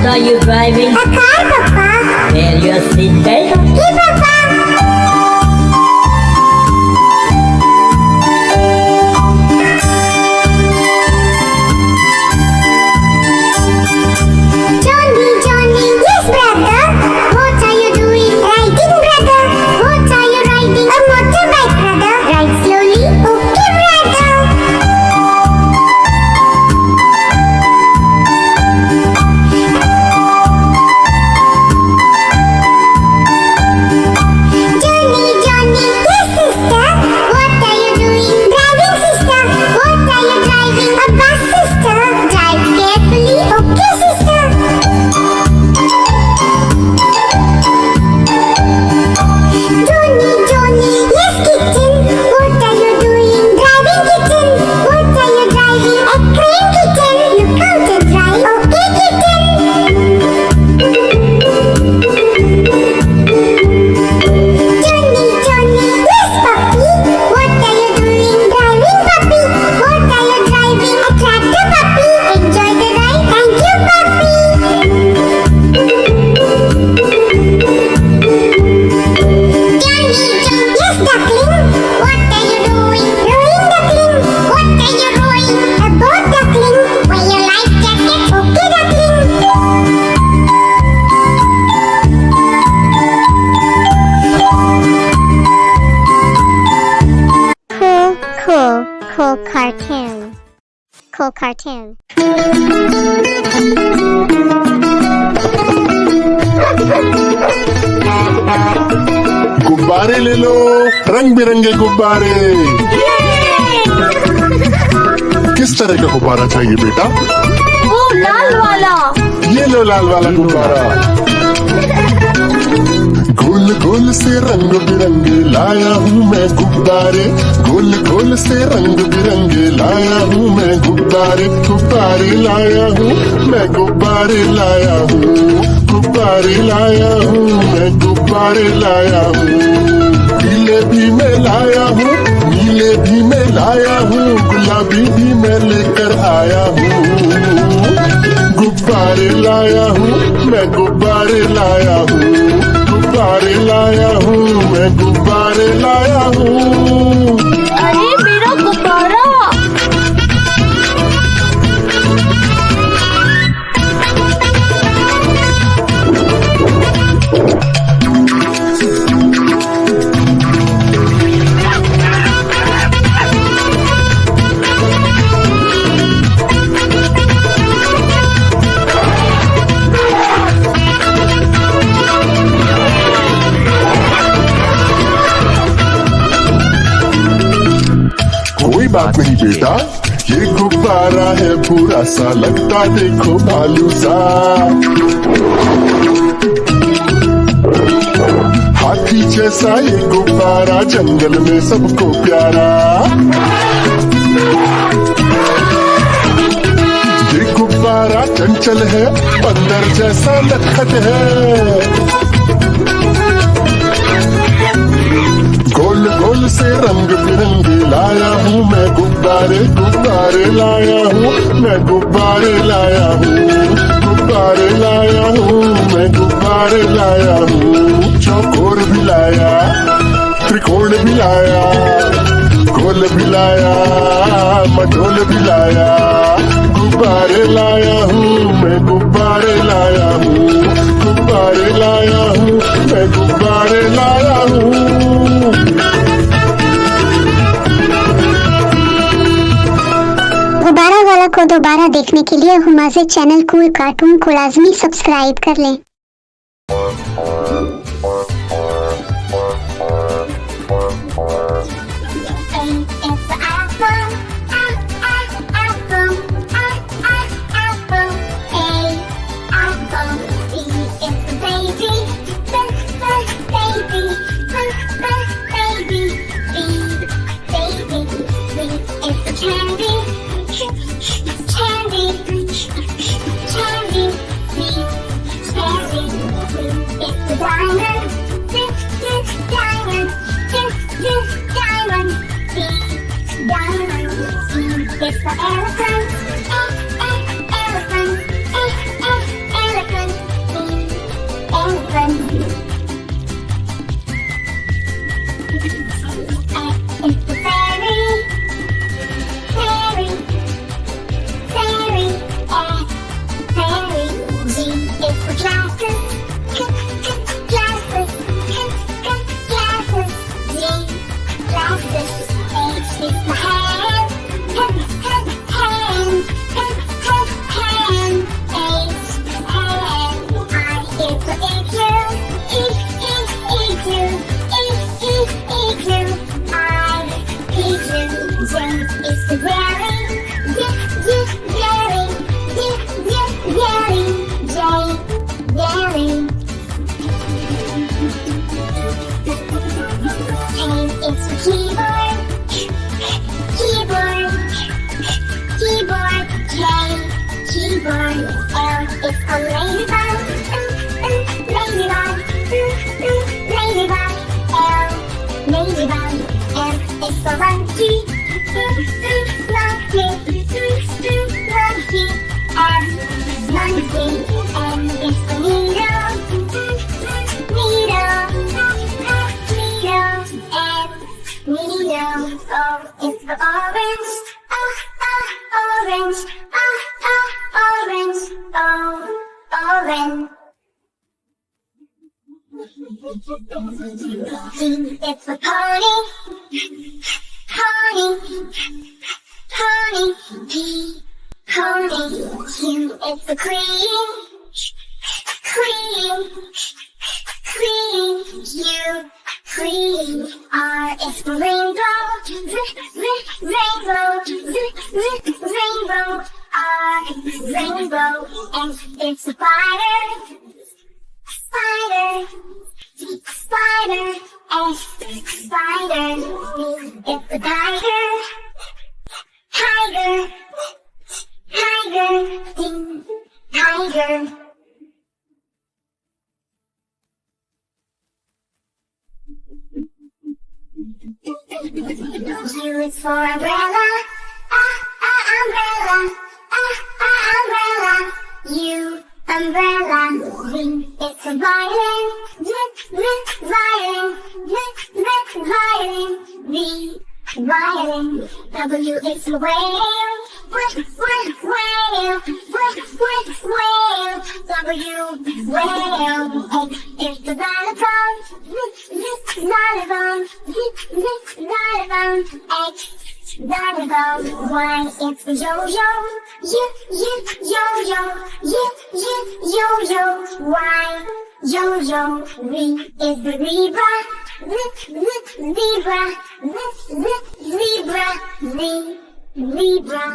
What are you driving? A car, Papa. Wear your seatbelt. Okay, Papa. Johnny, Johnny. Yes, brother. What are you doing? Riding, brother. What are you riding? A motorbike, brother. Ride slowly. Okay, brother. Johnny, Johnny. Yes, sister. What are you doing? Driving, sister. What are you driving? A bus, sister. Drive carefully. Okay, sister. Johnny, Johnny. Yes, kitten. What are you doing? Driving, kitten. What are you driving? A crane, kitten. Look out and drive. Okay, kitten. Johnny, Johnny. Yes, puppy. What are you doing? Driving, puppy. What are you driving? A tractor, puppy. Enjoy the ride. Thank you, puppy. Johnny, Johnny. Yes, duckling. What are you doing? Rowing, duckling. What are you rowing? A boat, duckling. Wear your life jacket. Okay, duckling. Cool cartoon. Cool cartoon. गुब्बारे ले लो, रंग बिरंगे गुब्बारे। किस तरह का गुब्बारा चाहिए बेटा? वो लाल वाला। ये लो लाल वाला गुब्बारा। गोल गोल से रंग बिरंगे लाया हूँ मैं गुब्बारे। गोल गोल से रंग बिरंगे लाया हूँ मैं गुब्बारे। गुब्बारे लाया हूँ मैं, गुब्बारे लाया हूँ। गुब्बारे लाया हूँ मैं, गुब्बारे लाया हूँ। पीले भी मैं लाया हूँ, नीले भी मैं लाया हूँ, गुलाबी भी मैं लेकर आया हूँ। गुब्बारे लाया हूँ मैं, गुब्बारे लाया हूँ। गुब्बारे लाया हूँ मैं, गुब्बारे लाया हूँ। अरे मेरा गुब्बारा। कोई बात नहीं बेटा, ये गुब्बारा है पूरा सा, लगता देखो भालू सा। हाथी जैसा ये गुब्बारा, जंगल में सबको प्यारा। ये गुब्बारा चंचल है, बंदर जैसा नटखट है। गोल गोल से रंग बिरंगे लाया हूँ मैं गुब्बारे। गुब्बारे लाया हूँ मैं, गुब्बारे लाया हूँ। गुब्बारे लाया हूँ मैं, गुब्बारे लाया हूँ। चौकोर भी लाया, त्रिकोण भी लाया, गोल भी लाया, मटोल भी लाया। गुब्बारे लाया हूँ मैं, गुब्बारे लाया हूँ। गुब्बारे लाया हूँ मैं, गुब्बारे लाया हूँ। गुब्बारा वाला को दोबारा देखने के लिए हुमाज़े चैनल कूल कार्टून को लाजमी सब्सक्राइब कर लें। Diamond, is for glasses. Glasses. Glasses. G. Glasses. H is for hand. Hand. Hand. Hand. Hand. H. Hand. I is for igloo. Igloo. Igloo. I. Igloo. J is for berry. Berry. Berry. J. Berry. K is for keyboard. Keyboard. Keyboard. K. Keyboard. L is for ladybug. Ladybug. Ladybug. L. Ladybug. M is for monkey. Monkey. Monkey. M. Monkey. N is for needle. Needle. Needle. M. Needle. O is for orange. Orange. Orange. O. Orange. P is for pony. Pony. Pony. P. Pony. Q is for queen. Queen. Queen. Q. Queen. R is for rainbow. Rainbow. Rainbow. R. Rainbow. S is for spider. Spider. Spider. S. Spider. B is for tiger. Tiger. Tiger. T. Tiger. U is for umbrella. Umbrella. Umbrella. U. Umbrella. V is for violin. Violin. Violin. V. Violin. W is for whale. Whale. Whale. W. Whale. X is for xylophone. Xylophone. Xylophone. X. Xylophone. Y is for yo-yo. Yo-yo. Yo-yo. Y. Yo-yo. Z is for zebra. Zebra. Zebra. Z. Zebra.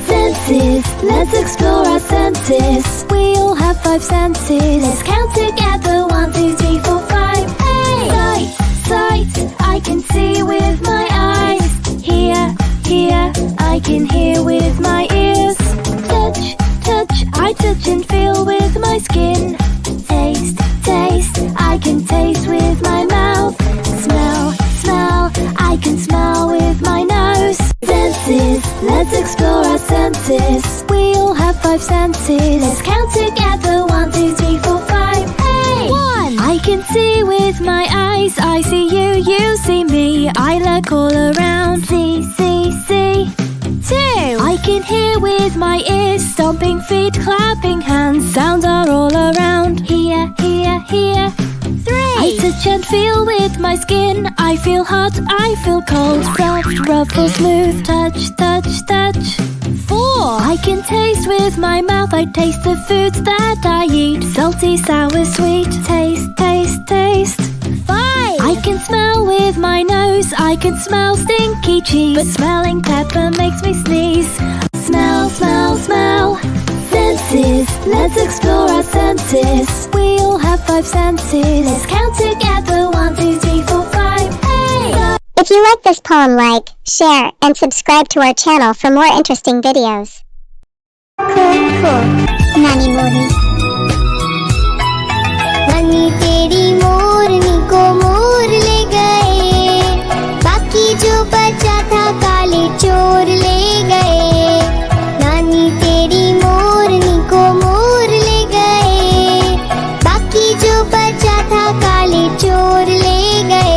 Senses, let's explore our senses. We all have 5 senses. Let's count together. 1, 2, 3, 4, 5. Hey! Sight, I can see with my eyes. Hear, I can hear with my ears. Touch, I touch and feel with my skin. Taste, I can taste with my mouth. Smell, I can smell with my nose. Senses, let's explore our senses. We all have 5 senses. Let's count together. 1, 2, 3, 4, 5. Hey! 1. I can see with my eyes. I see you, you see me. I look all around. See. 2. I can hear with my ears. Stomping feet, clapping hands. Sounds are all around. Hear. 3. I touch and feel with my skin. I feel hot, I feel cold. Soft, rough or smooth. Touch. 4. I can taste with my mouth. I taste the foods that I eat. Salty, sour, sweet. Taste. 5. I can smell with my nose. I can smell stinky cheese. But smelling pepper makes me sneeze. Smell. Senses, let's explore our senses. We all have 5 senses. Let's count together. 1, 2, 3, 4, 5. Hey! If you like this poem, like, share, and subscribe to our channel for more interesting videos. Cool. Nani Morni. Nani teri morni ko मोर ले गए, बाकी जो बचा था काले चोर ले गए. नानी तेरी मोरनी को मोर ले गए, बाकी जो बचा था काले चोर ले गए.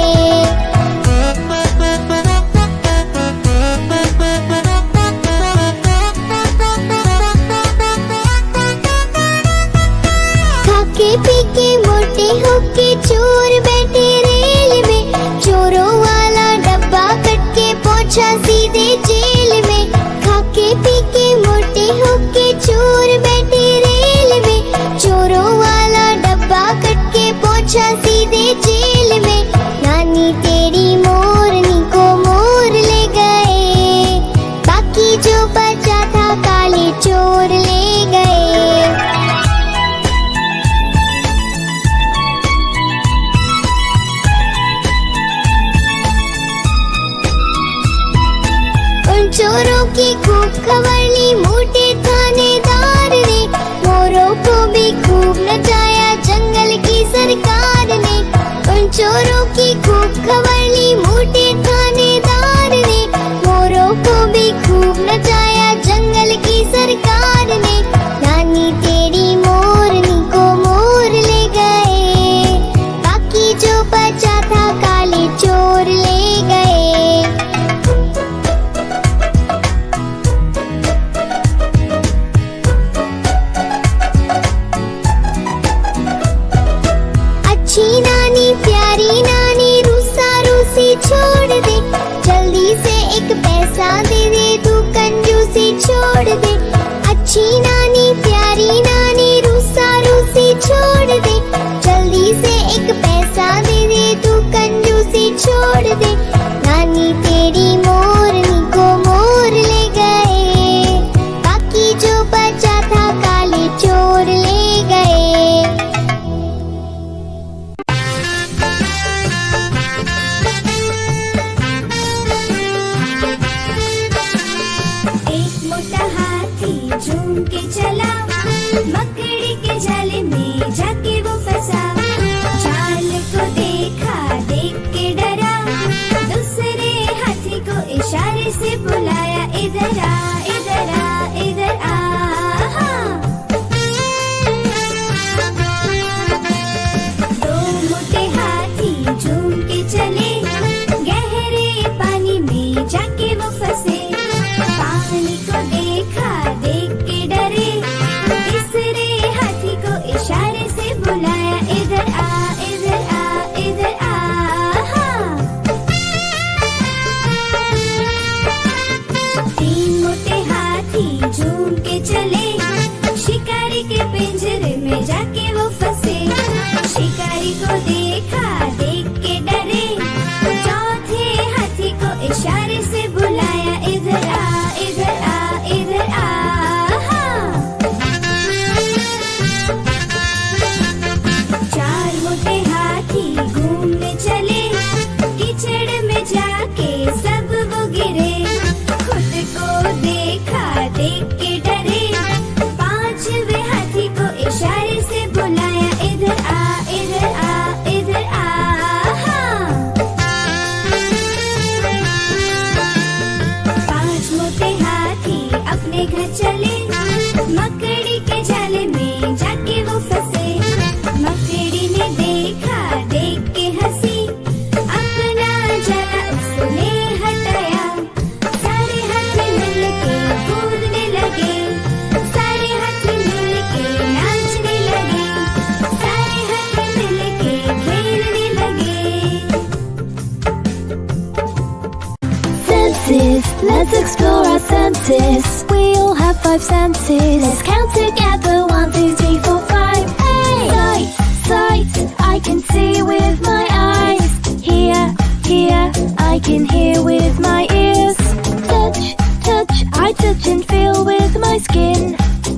मोटे होके चोर बैठे रेल में, चोरों वाला डब्बा कट के पहुंचा सीधे जेल में। खाके पी के मोटे होके चोर बैठे रेल में, चोरों वाला डब्बा कट के पहुंचा सीधे जेल में। नानी तेरी मोरनी को मोर ले गए, बाकी जो बचा था काले चोर ले गए। उन चोरों की खूब खबर ली मोटे थानेदार ने, मोरों को भी खूब नचाया जंगल की सरकार ने। उन चोरों की खूब खबर ली मोटे थानेदार ने, मोरों को भी खूब नचाया जंगल की सरकार ने। नानी तेरी मोरनी को मोर ले गए, बाकी जो बचा था काले चोर ले गए। अच्छी नानी प्यारी नानी रूसा रूसी छोड़ दे, जल्दी से एक पैसा दे दे तू कंजूसी छोड़ दे। अच्छी नानी प्यारी नानी रूसा रूसी छोड़ दे, जल्दी से एक पैसा दे दे तू कंजूसी छोड़ दे। नानी तेरी मोरनी को मोर ले गए, बाकी जो बचा था काले चोर ले गए। एक मोटा हाथी झूम के चला, मकड़ी के जाल में जाके वो फंसा। जाल को देखा, देख के डरा, दूसरे हाथी को इशारे से बुलाया, इधर आ इधर आ इधर आ। दो मोटे हाथी झूम के चले, गहरे पानी में जाके वो फंसे। पानी को देखा, देख के डरे, तीसरे हाथी को इशारे से बुलाया, इधर आ इधर आ इधर आ। तीन मोटे हाथी झूम के चले, शिकारी के पिंजरे में जाके वो फंसे। शिकारी को देखा, देख के डरे, चौथे हाथी को इशारे से बुलाया, इधर आ इधर आ इधर आ। चार मोटे हाथी घूमने चले, कीचड़ में जाके सब वो गिरे। खुद को देखा, देख के डरे, पांचवे हाथी को इशारे से बुलाया, इधर आ इधर आ इधर आ। पांच मोटे हाथी अपने घर चले, मकड़ी के जाले में जाके वो फंसे। मकड़ी ने देखा, देख के हंसी, अपना जाला उसने हटाया। सारे हाथी मिल के कूदने लगे, सारे हाथी मिल के नाचने लगे, सारे हाथी मिल के खेलने लगे। Senses, let's explore our senses. We all have 5 senses. Let's count together. 1, 2, 3, 4, 5. Hey! Sight, sight, I can see with my eyes. Hear, hear, I can hear with my ears. Touch, touch, I touch and feel with my skin.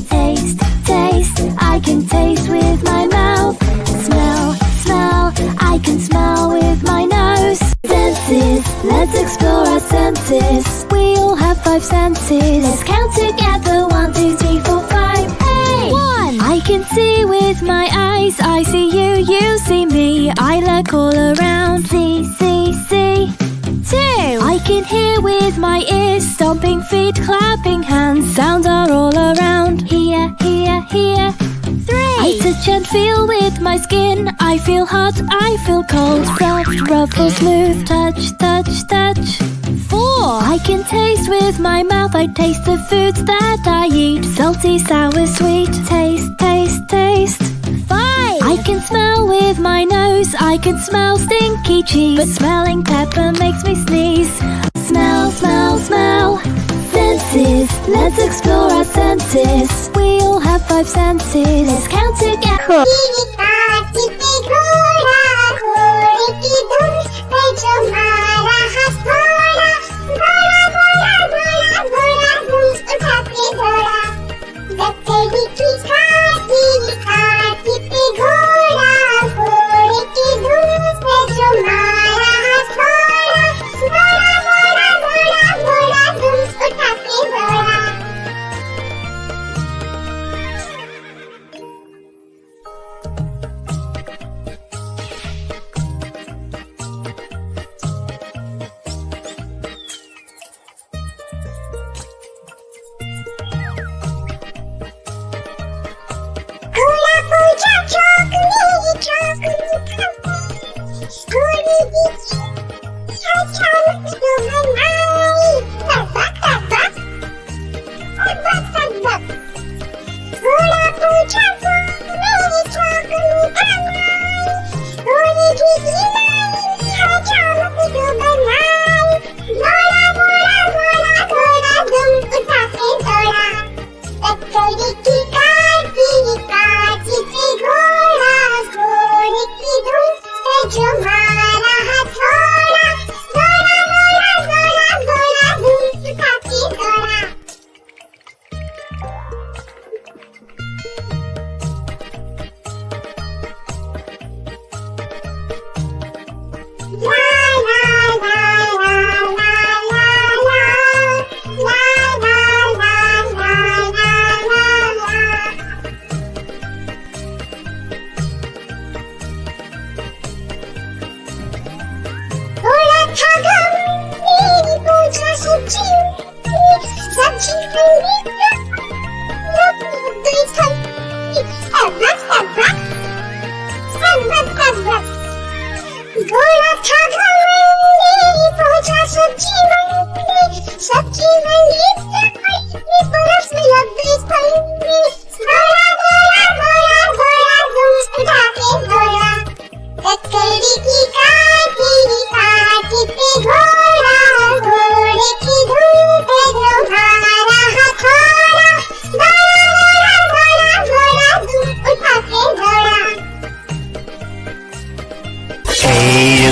Taste, taste, I can taste with my mouth. Smell, smell, I can smell with my nose. Senses, let's explore our senses. We all have 5 senses. Let's count together. 1, 2, 3, 4, 5. Hey! 1. I can see with my eyes. I see you, you see me. I look all around. See, see, see. 2. I can hear with my ears. Stomping feet, clapping hands. Sounds are all around. Hear, hear, hear. 3. I touch and feel with my skin. I feel hot, I feel cold. Soft, rough or smooth. Touch, touch, touch. 4. I can taste with my mouth. I taste the foods that I eat. Salty, sour, sweet. Taste, taste, taste. 5. I can smell with I can smell stinky cheese, but smelling pepper makes me sneeze. Smell, smell, smell. Senses, let's explore our senses. We all have 5 senses. Let's count together.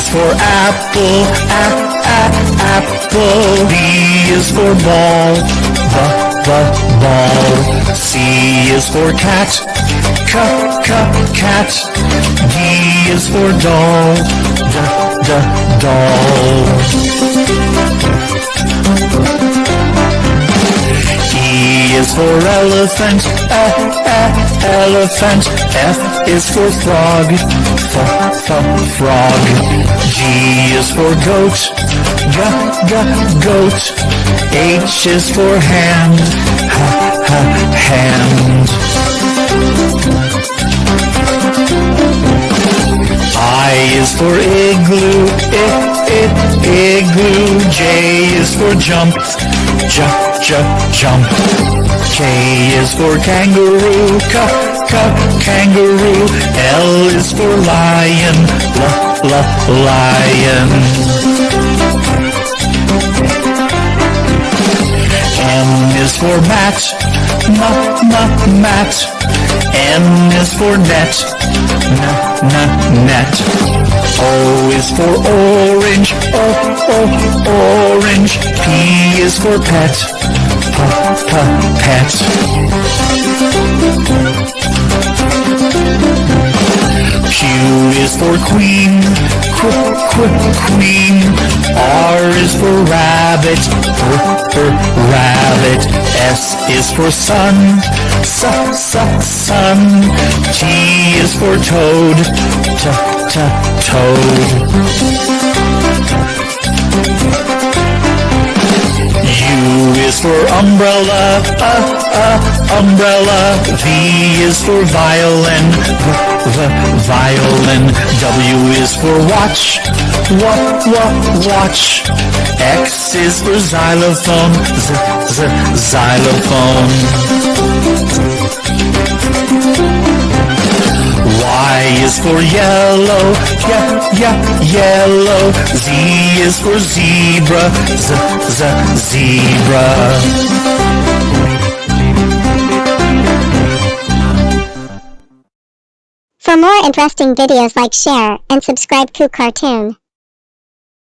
For apple, apple. B is for ball, ball. C is for cat, cat. D is for doll, doll. E is for elephant, elephant. F is for frog, frog. G is for goat, goat. H is for hand, hand. I is for igloo, igloo. J is for jump, jump. K is for kangaroo, kangaroo. L is for lion, lion. M is for mat, mat. N is for net, net. O is for orange, orange. P is for pet, pet. Q is for queen, queen. R is for rabbit, rabbit. S is for sun, sun. T is for toad, toad. U is for umbrella, umbrella. V is for violin, violin. W is for watch, watch. X is for xylophone, xylophone. Y is for yellow, yellow. Z is for zebra, zebra. For more interesting videos, like, share, and subscribe Koo Cartoon.